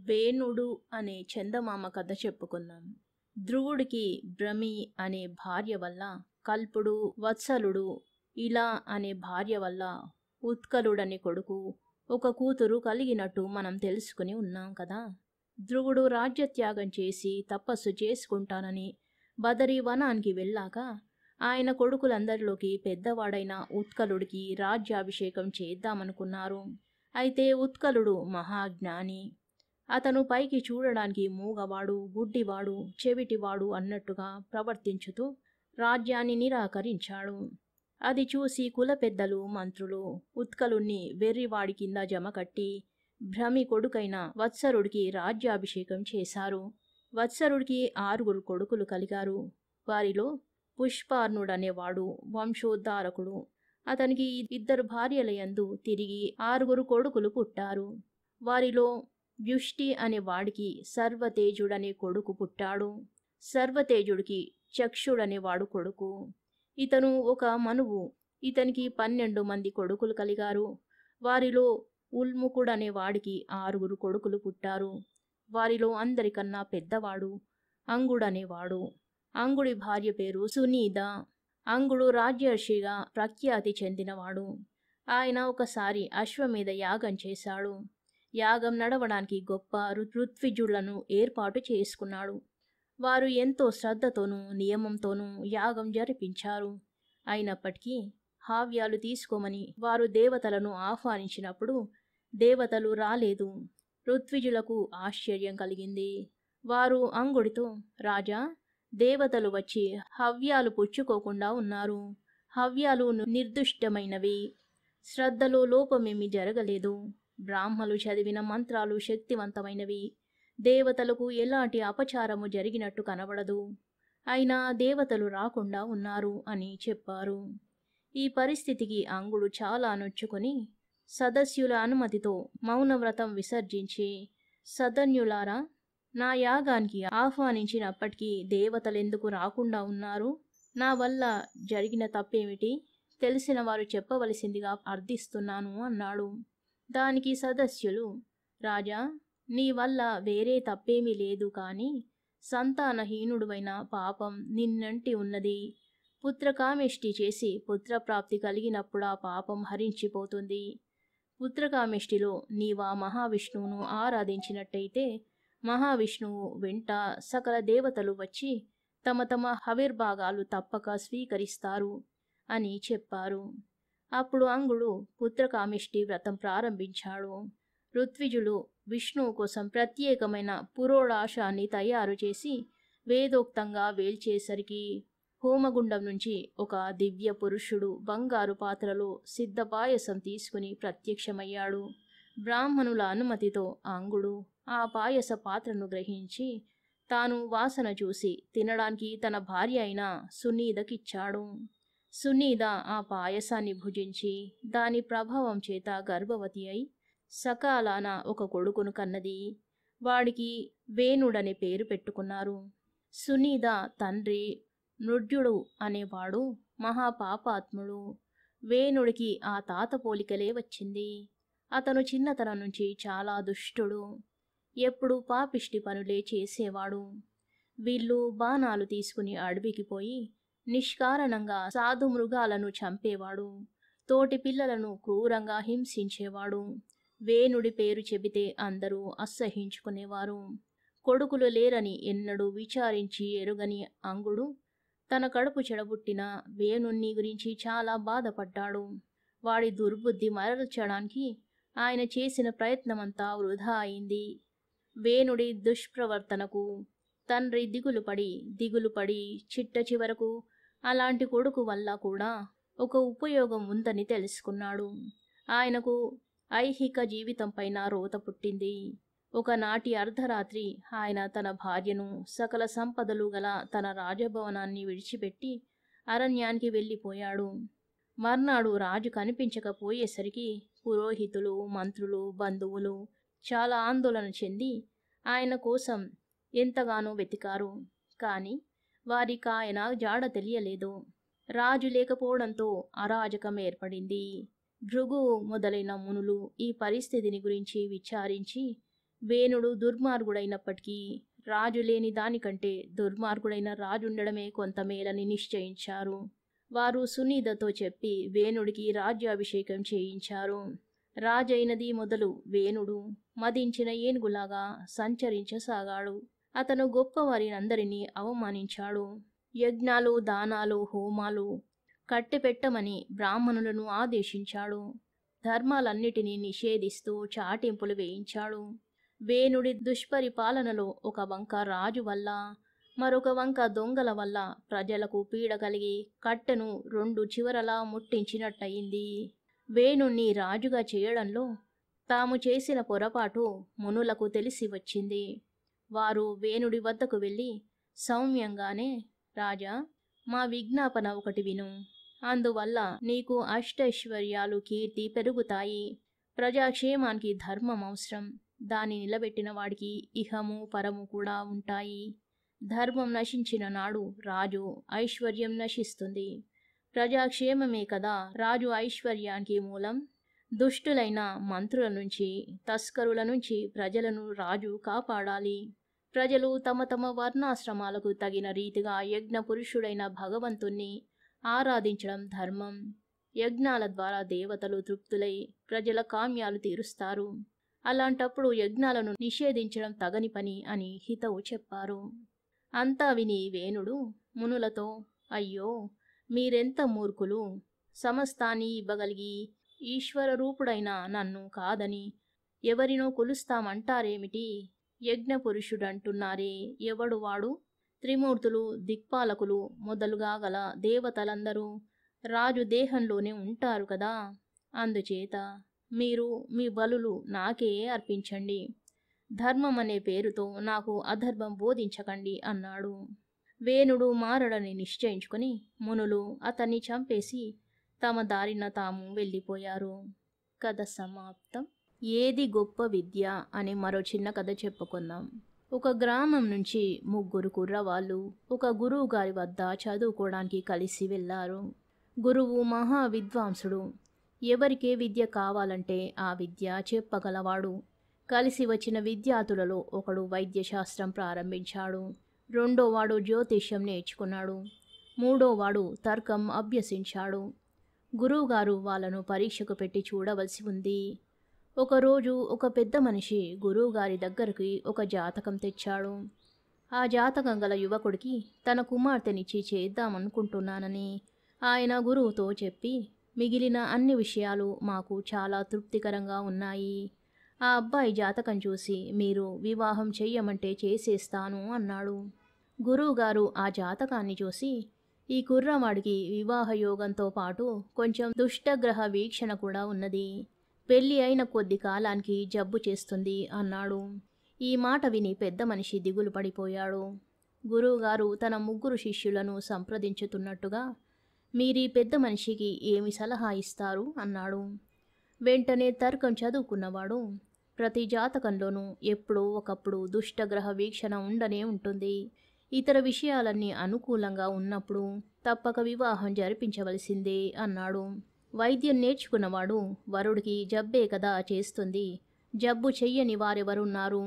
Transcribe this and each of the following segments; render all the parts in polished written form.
వేణుడు అనే చందమామ కథ చెప్పుకుందాం. ధ్రువుడికి భ్రమి అనే భార్య వల్ల కల్పుడు, వత్సలుడు ఇలా అనే భార్య వల్ల ఉత్కలుడనే కొడుకు, ఒక కూతురు కలిగినట్టు మనం తెలుసుకుని ఉన్నాం కదా. ధ్రువుడు రాజ్యత్యాగం చేసి తపస్సు చేసుకుంటానని బదరీ వనానికి వెళ్ళాక ఆయన కొడుకులందరిలోకి పెద్దవాడైన ఉత్కలుడికి రాజ్యాభిషేకం చేద్దామనుకున్నారు. అయితే ఉత్కలుడు మహాజ్ఞాని. అతను పైకి చూడడానికి మూగవాడు, గుడ్డివాడు, చెవిటివాడు అన్నట్టుగా ప్రవర్తించుతూ రాజ్యాన్ని నిరాకరించాడు. అది చూసి కుల పెద్దలు, మంత్రులు ఉత్కలుణ్ణి వెర్రివాడి కింద జమకట్టి భ్రమి కొడుకైన వత్సరుడికి రాజ్యాభిషేకం చేశారు. వత్సరుడికి 6 కొడుకులు కలిగారు. వారిలో పుష్పార్ణుడనేవాడు వంశోద్ధారకుడు. అతనికి 2 భార్యలయందు తిరిగి 6 కొడుకులు పుట్టారు. వారిలో వ్యుష్టి అనే వాడికి సర్వతేజుడనే కొడుకు పుట్టాడు. సర్వతేజుడికి చక్షుడనేవాడు కొడుకు. ఇతను ఒక మనువు. ఇతనికి 12 మంది కొడుకులు కలిగారు. వారిలో ఉల్ముకుడనే వాడికి 6 కొడుకులు పుట్టారు. వారిలో అందరికన్నా పెద్దవాడు అంగుడనేవాడు. అంగుడి భార్య పేరు సునీద. అంగుడు రాజ్యర్షిగా ప్రఖ్యాతి చెందినవాడు. ఆయన ఒకసారి అశ్వమేధ యాగం చేశాడు. యాగం నడవడానికి గొప్ప ఋత్విజులను ఏర్పాటు చేసుకున్నాడు. వారు ఎంతో శ్రద్ధతోనూ నియమంతోనూ యాగం జరిపించారు. అయినప్పటికీ హావ్యాలు తీసుకోమని వారు దేవతలను ఆహ్వానించినప్పుడు దేవతలు రాలేదు. ఋత్విజులకు ఆశ్చర్యం కలిగింది. వారు అంగుడితో, రాజా, దేవతలు వచ్చి హవ్యాలు పుచ్చుకోకుండా ఉన్నారు. హవ్యాలు నిర్దుష్టమైనవి. శ్రద్ధలో లోపమేమీ జరగలేదు. బ్రాహ్మలు చదివిన మంత్రాలు శక్తివంతమైనవి. దేవతలకు ఎలాంటి అపచారము జరిగినట్టు కనబడదు. అయినా దేవతలు రాకుండా ఉన్నారు అని చెప్పారు. ఈ పరిస్థితికి అంగుడు చాలా నొచ్చుకొని సదస్యుల అనుమతితో మౌనవ్రతం విసర్జించి, సదన్యులారా, నా యాగానికి ఆహ్వానించినప్పటికీ దేవతలెందుకు రాకుండా ఉన్నారు? నా వల్ల జరిగిన తప్పేమిటి? తెలిసిన వారు చెప్పవలసిందిగా అర్థిస్తున్నాను అన్నాడు. దానికి సదస్యులు, రాజా, నీ వల్ల వేరే తప్పేమీ లేదు, కానీ సంతానహీనుడువైన పాపం నిన్నంటి ఉన్నది. పుత్రకామేష్టి చేసి పుత్రప్రాప్తి కలిగినప్పుడు ఆ పాపం హరించిపోతుంది. పుత్రకామేష్టిలో నీవా మహావిష్ణువును ఆరాధించినట్టయితే మహావిష్ణువు వెంట సకల దేవతలు వచ్చి తమ తమ హవిర్భాగాలు తప్పక స్వీకరిస్తారు అని చెప్పారు. అప్పుడు అంగుడు పుత్రకామిష్టి వ్రతం ప్రారంభించాడు. ఋత్విజులు విష్ణువు కోసం ప్రత్యేకమైన పురోడాశాన్ని తయారు చేసి వేదోక్తంగా వేల్చేసరికి హోమగుండం నుంచి ఒక దివ్య పురుషుడు బంగారు పాత్రలో సిద్ధ పాయసం తీసుకుని ప్రత్యక్షమయ్యాడు. బ్రాహ్మణుల అనుమతితో అంగుడు ఆ పాయస పాత్రను గ్రహించి తాను వాసన చూసి తినడానికి తన భార్య అయిన సునీదకిచ్చాడు. సునీద ఆ పాయసాన్ని భుజించి దాని ప్రభావం చేత గర్భవతి అయి సకాలాన ఒక కొడుకును కన్నది. వాడికి వేణుడనే పేరు పెట్టుకున్నారు. సునీద తండ్రి నృడ్యుడు అనేవాడు మహాపాపాత్ముడు. వేణుడికి ఆ తాత పోలికలే వచ్చింది. అతను చిన్నతనం నుంచి చాలా దుష్టుడు. ఎప్పుడూ పాపిష్టి పనులే చేసేవాడు. వీళ్ళు బాణాలు తీసుకుని అడవికి పోయి నిష్కారణంగా సాధు మృగాలను చంపేవాడు. తోటి పిల్లలను క్రూరంగా హింసించేవాడు. వేణుడి పేరు చెబితే అందరూ అసహ్యించుకునేవారు. కొడుకులు లేరని ఎన్నడూ విచారించి ఎరుగని అంగుడు తన కడుపు చెడబుట్టిన వేణుణ్ణి గురించి చాలా బాధపడ్డాడు. వాడి దుర్బుద్ధి మరల్చడానికి ఆయన చేసిన ప్రయత్నమంతా వృధా అయింది. వేణుడి దుష్ప్రవర్తనకు తండ్రి దిగులుపడి చిట్ట చివరకు అలాంటి కొడుకు వల్ల కూడా ఒక ఉపయోగం ఉందని తెలుసుకున్నాడు. ఆయనకు ఐహిక జీవితం పైన రోత పుట్టింది. ఒకనాటి అర్ధరాత్రి ఆయన తన భార్యను, సకల సంపదలు గల తన రాజభవనాన్ని విడిచిపెట్టి అరణ్యానికి వెళ్ళిపోయాడు. మర్నాడు రాజు కనిపించకపోయేసరికి పురోహితులు, మంత్రులు, బంధువులు చాలా ఆందోళన చెంది ఆయన కోసం ఎంతగానో వెతికారు. కానీ వారికాయన జాడ తెలియలేదు. రాజు లేకపోవడంతో అరాజకం ఏర్పడింది. భృగు మొదలైన మునులు ఈ పరిస్థితిని గురించి విచారించి వేణుడు దుర్మార్గుడైనప్పటికీ రాజు లేని దానికంటే దుర్మార్గుడైన రాజుండడమే కొంత మేలని నిశ్చయించారు. వారు సునీతతో చెప్పి వేణుడికి రాజ్యాభిషేకం చేయించారు. రాజైనది మొదలు వేణుడు మదించిన ఏనుగులాగా సంచరించసాగాడు. అతను గొప్పవారినందరినీ అవమానించాడు. యజ్ఞాలు, దానాలు, హోమాలు కట్టెపెట్టమని బ్రాహ్మణులను ఆదేశించాడు. ధర్మాలన్నిటినీ నిషేధిస్తూ చాటింపులు వేయించాడు. వేణుడి దుష్పరిపాలనలో ఒక వంక రాజు వల్ల, మరొక వంక దొంగల వల్ల ప్రజలకు పీడ కలిగి కట్టెను 2 చివరలా ముట్టించినట్టయింది. వేణుణ్ణి రాజుగా చేయడంలో తాము చేసిన పొరపాటు మునులకు తెలిసి వచ్చింది. వారు వేణుడి వద్దకు వెళ్ళి సౌమ్యంగానే, రాజా, మా విజ్ఞాపన ఒకటి విను. అందువల్ల నీకు అష్టైశ్వర్యాలు, కీర్తి పెరుగుతాయి. ప్రజాక్షేమానికి ధర్మం అవసరం. దాన్ని నిలబెట్టిన వాడికి ఇహము పరము కూడా ఉంటాయి. ధర్మం నశించిన నాడు రాజు ఐశ్వర్యం నశిస్తుంది. ప్రజాక్షేమమే కదా రాజు ఐశ్వర్యానికి మూలం. దుష్టులైన మంత్రుల నుంచి, తస్కరుల నుంచి ప్రజలను రాజు కాపాడాలి. ప్రజలు తమ తమ వర్ణాశ్రమాలకు తగిన రీతిగా యజ్ఞ పురుషుడైన భగవంతుణ్ణి ఆరాధించడం ధర్మం. యజ్ఞాల ద్వారా దేవతలు తృప్తులై ప్రజల కామ్యాలు తీరుస్తారు. అలాంటప్పుడు యజ్ఞాలను నిషేధించడం తగని పని అని హితవు చెప్పారు. అంతా విని వేణుడు మునులతో, అయ్యో, మీరెంత మూర్ఖులు! సమస్తాన్ని ఇవ్వగలిగి ఈశ్వర రూపుడైన నన్ను కాదని ఎవరినో కొలుస్తామంటారేమిటి? యజ్ఞ పురుషుడంటున్నారే, ఎవడు వాడు? త్రిమూర్తులు, దిక్పాలకులు మొదలుగా గల దేవతలందరూ రాజు దేహంలోనే ఉంటారు కదా. అందుచేత మీరు మీ బలులు నాకే అర్పించండి. ధర్మం అనే పేరుతో నాకు అధర్మం బోధించకండి అన్నాడు. వేణుడు మారడని నిశ్చయించుకొని మునులు అతన్ని చంపేసి తమ దారిన తాము వెళ్ళిపోయారు. కథ సమాప్తం. ఏది గొప్ప విద్య అనే మరో చిన్న కథ చెప్పుకుందాం. ఒక గ్రామం నుంచి 3 కుర్రవాళ్ళు ఒక గురువు గారి వద్ద చదువుకోవడానికి కలిసి వెళ్ళారు. గురువు మహా విద్వాంసుడు. ఎవరికే విద్య కావాలంటే ఆ విద్య చెప్పగలవాడు. కలిసి వచ్చిన విద్యార్థులలో ఒకడు వైద్యశాస్త్రం ప్రారంభించాడు. రెండోవాడు జ్యోతిష్యం నేర్చుకున్నాడు. మూడోవాడు తర్కం అభ్యసించాడు. గురువుగారు వాళ్ళను పరీక్షకు పెట్టి చూడవలసి ఉంది. ఒకరోజు ఒక పెద్ద మనిషి గురువుగారి దగ్గరికి ఒక జాతకం తెచ్చాడు. ఆ జాతకం గల యువకుడికి తన కుమార్తెనిచ్చి చేద్దామనుకుంటున్నానని ఆయన గురువుతో చెప్పి, మిగిలిన అన్ని విషయాలు మాకు చాలా తృప్తికరంగా ఉన్నాయి. ఆ అబ్బాయి జాతకం చూసి మీరు వివాహం చెయ్యమంటే చేసేస్తాను అన్నాడు. గురువుగారు ఆ జాతకాన్ని చూసి, ఈ కుర్రవాడికి వివాహ యోగంతో పాటు కొంచెం దుష్టగ్రహ వీక్షణ కూడా ఉన్నది. పెళ్ళి అయిన కొద్ది కాలానికి జబ్బు చేస్తుంది అన్నాడు. ఈ మాట విని పెద్ద మనిషి దిగులు పడిపోయాడు. గురువుగారు తన 3 శిష్యులను సంప్రదించుతున్నట్టుగా, మీరీ పెద్ద మనిషికి ఏమి సలహా ఇస్తారు అన్నాడు. వెంటనే తర్కం చదువుకున్నవాడు, ప్రతి జాతకంలోనూ ఎప్పుడో ఒకప్పుడు దుష్టగ్రహ వీక్షణ ఉండనే ఉంటుంది. ఇతర విషయాలన్నీ అనుకూలంగా ఉన్నప్పుడు తప్పక వివాహం జరిపించవలసిందే అన్నాడు. వైద్యం నేర్చుకున్నవాడు, వరుడికి జబ్బే కదా చేస్తుంది, జబ్బు చెయ్యని వారెవరున్నారు?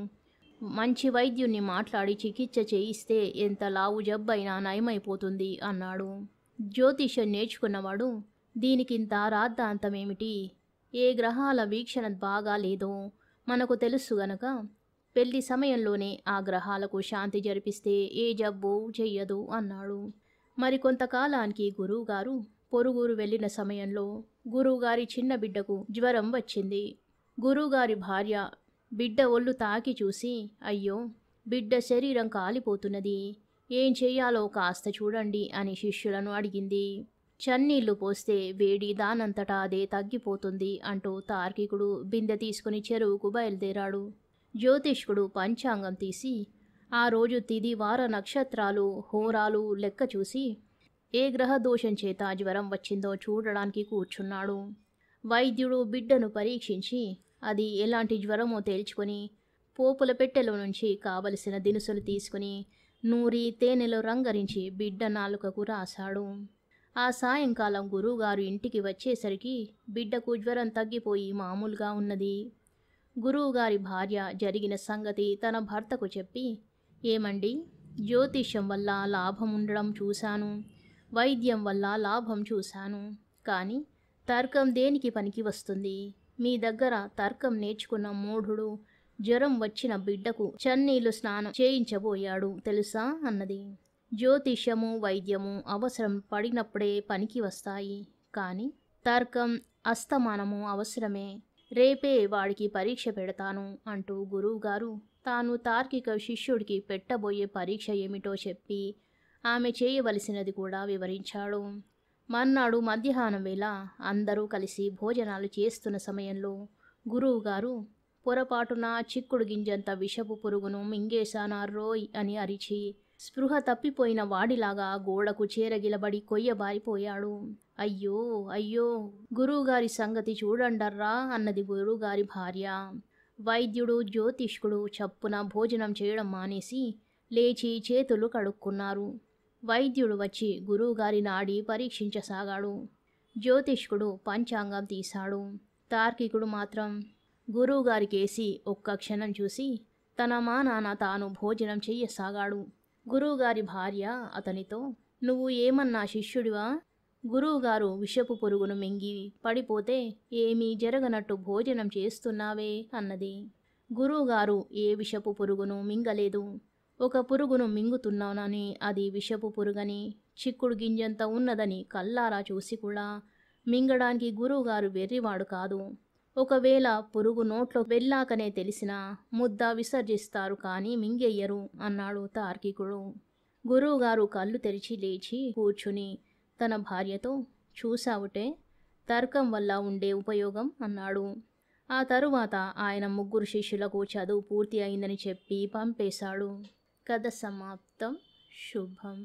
మంచి వైద్యుణ్ణి మాట్లాడి చికిత్స చేయిస్తే ఎంత లావు జబ్బైనా నయమైపోతుంది అన్నాడు. జ్యోతిష్యం నేర్చుకున్నవాడు, దీనికింత రాద్ధాంతమేమిటి? ఏ గ్రహాల వీక్షణ బాగా లేదో మనకు తెలుసు గనక పెళ్లి సమయంలోనే ఆ గ్రహాలకు శాంతి జరిపిస్తే ఏ జబ్బు చెయ్యదు అన్నాడు. మరికొంతకాలానికి గురువుగారు పొరుగురు వెళ్ళిన సమయంలో గురువుగారి చిన్న బిడ్డకు జ్వరం వచ్చింది. గురువుగారి భార్య బిడ్డ ఒళ్ళు తాకి చూసి, అయ్యో, బిడ్డ శరీరం కాలిపోతున్నది, ఏం చెయ్యాలో కాస్త చూడండి అని శిష్యులను అడిగింది. చన్నీళ్లు పోస్తే వేడి దానంతటా అదే తగ్గిపోతుంది అంటూ తార్కికుడు బిందె తీసుకుని చెరువుకు బయలుదేరాడు. జ్యోతిష్కుడు పంచాంగం తీసి ఆ రోజు తిది వార నక్షత్రాలు హోరాలు లెక్క చూసి ఏ గ్రహ దోషం చేత జ్వరం వచ్చిందో చూడడానికి కూర్చున్నాడు. వైద్యుడు బిడ్డను పరీక్షించి అది ఎలాంటి జ్వరమో తేల్చుకొని పోపుల పెట్టెలో నుంచి కావలసిన దినుసులు తీసుకుని నూరి తేనెలో రంగరించి బిడ్డ నాలుకకు రాశాడు. ఆ సాయంకాలం గురువుగారు ఇంటికి వచ్చేసరికి బిడ్డకు జ్వరం తగ్గిపోయి మామూలుగా ఉన్నది. గురువుగారి భార్య జరిగిన సంగతి తన భర్తకు చెప్పి, ఏమండి, జ్యోతిష్యం వల్ల లాభం ఉండడం చూశాను, వైద్యం వల్ల లాభం చూశాను, కానీ తర్కం దేనికి పనికి వస్తుంది? మీ దగ్గర తర్కం నేర్చుకున్న మూఢుడు జ్వరం వచ్చిన బిడ్డకు చన్నీళ్లు స్నానం చేయించబోయాడు తెలుసా అన్నది. జ్యోతిష్యము వైద్యము అవసరం పడినప్పుడే పనికి వస్తాయి, కానీ తర్కం అస్తమానము అవసరమే. రేపే వాడికి పరీక్ష పెడతాను అంటూ గురువుగారు తాను తార్కిక శిష్యుడికి పెట్టబోయే పరీక్ష ఏమిటో చెప్పి ఆమె చేయవలసినది కూడా వివరించాడు. మర్నాడు మధ్యాహ్నం వేళ అందరూ కలిసి భోజనాలు చేస్తున్న సమయంలో గురువుగారు పొరపాటున చిక్కుడు గింజంత విషపు పురుగును మింగేశానారోయ్ అని అరిచి స్పృహ తప్పిపోయిన వాడిలాగా గోడకు చేరగిలబడి కొయ్యబారిపోయాడు. అయ్యో అయ్యో, గురువుగారి సంగతి చూడండర్రా అన్నది గురువుగారి భార్య. వైద్యుడు జ్యోతిష్కుడు చప్పున భోజనం చేయడం మానేసి లేచి చేతులు కడుక్కున్నారు. వైద్యుడు వచ్చి గురువుగారి నాడి పరీక్షించసాగాడు. జ్యోతిష్కుడు పంచాంగం తీశాడు. తార్కికుడు మాత్రం గురువుగారికేసి ఒక్క క్షణం చూసి తన మానాన తాను భోజనం చెయ్యసాగాడు. గురువుగారి భార్య అతనితో, నువ్వు ఏమన్నా శిష్యుడివా? గురువుగారు విషపు పురుగును మింగి పడిపోతే ఏమీ జరగనట్టు భోజనం చేస్తున్నావే అన్నది. గురువుగారు ఏ విషపు పురుగును మింగలేదు. ఒక పురుగును మింగుతున్నానని అది విషపు పురుగని, చిక్కుడు గింజంత ఉన్నదని కల్లారా చూసి కూడా మింగడానికి గురువుగారు వెర్రివాడు కాదు. ఒకవేళ పురుగు నోట్లో వెళ్ళాకనే తెలిసినా ముద్ద విసర్జిస్తారు కానీ మింగెయ్యరు అన్నాడు తార్కికుడు. గురువుగారు కళ్ళు తెరిచి లేచి కూర్చుని తన భార్యతో, చూసావుటే తర్కం వల్ల ఉండే ఉపయోగం అన్నాడు. ఆ తరువాత ఆయన ముగ్గురు శిష్యులకు చదువు పూర్తి అయిందని చెప్పి పంపేశాడు. కథ సమాప్తం. శుభం.